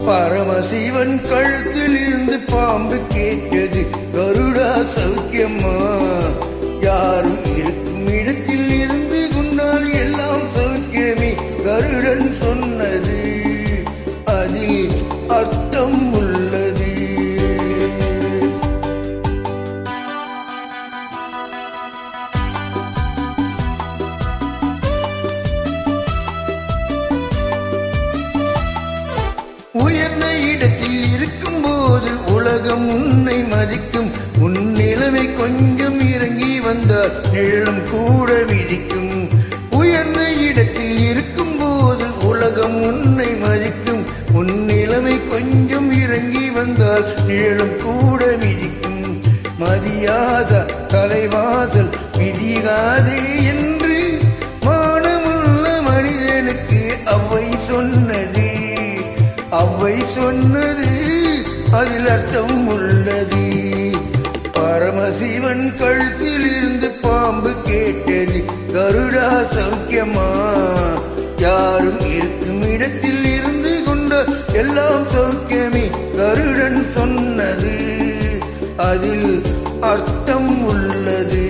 பரமசிவன் கழுத்தில் இருந்து பாம்பு கேட்டது, கருடா சௌக்கியமா? யாரும் இருக்கும் இடத்தில் இருந்து கொண்டால் எல்லாம் சௌக்கியமே. கருடன் சொன்னது அதில் அர்த்தம் உள்ளது. உயர்ந்த இடத்தில் இருக்கும் போது உலகம் உன்னை மதிக்கும். உன் நிலைமை கொஞ்சம் இறங்கி வந்தால் நிழலும் கூட மிதிக்கும். உயர்ந்த இடத்தில் இருக்கும் போது உலகம் உன்னை மதிக்கும். உன் நிலைமை கொஞ்சம் இறங்கி வந்தால் நிழலும் கூட மிதிக்கும். மதியாத தலைவாசல் மிதியாதே என்று மானமுள்ள மனிதனுக்கு அவ்வை சொன்னது. அவ்வை சொன்னது அதில் அர்த்தம் உள்ளது. பரமசிவன் கழுத்தில் இருந்து பாம்பு கேட்டது, கருடா சௌக்கியமா? யாரும் இருக்கும் இடத்தில் இருந்து கொண்ட எல்லாம் சௌக்கியமே. கருடன் சொன்னது அதில் அர்த்தம் உள்ளது.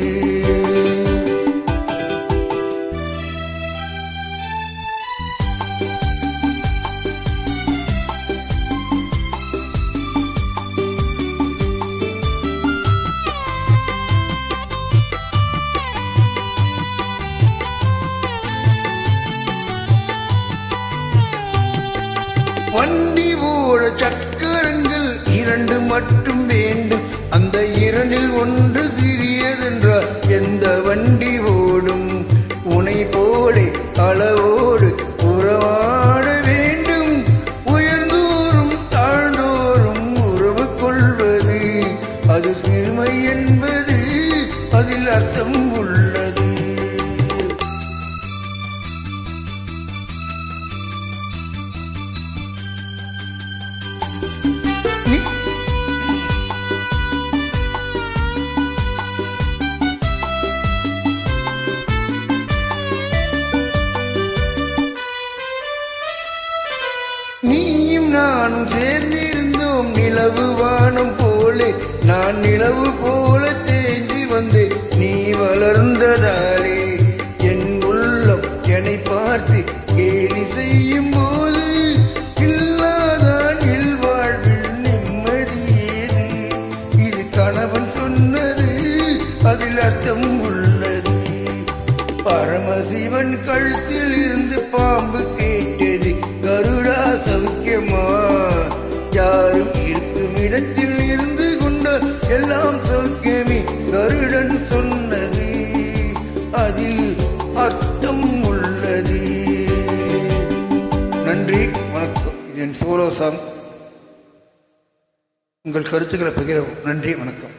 வண்டி ஓட சக்கரங்கள் 2 மட்டும் வேண்டும். அந்த 2ல் ஒன்று சிறியதென்றால் எந்த வண்டி ஓடும்? உனை போலே அளவோடு உறவாட வேண்டும். உயர்ந்தோறும் தாழ்ந்தோறும் உறவு கொள்வது அது சிறுமை என்பது அதில் அர்த்தம் உள்ளது. நீயும் நானும் சேர்ந்திருந்தோம் நிலவு வானம் போலே. நான் நிலவு போல தேஞ்சி வந்தேன் நீ வளர்ந்ததாலே. என் உள்ளம் என்னை பார்த்து கேலி செய்யும் போது இல்லாதான் இல்வாழ்வில் நிம்மதியேது. இது கணவன் சொன்னது அதில் அர்த்தம் உள்ளது. பரமசிவன் கழுத்தில் இருந்து பாம்பு கேட்டது, கருடா சௌக்கியமா? யாரும் இருக்கும் இடத்தில் இருந்து கொண்டால் எல்லாம் சௌக்கியமே. கருடன் சொன்னது அதில் அர்த்தம் உள்ளது. நன்றி, வணக்கம். இது என் சோலோ சாங். உங்கள் கருத்துக்களை பகிரவும். நன்றி, வணக்கம்.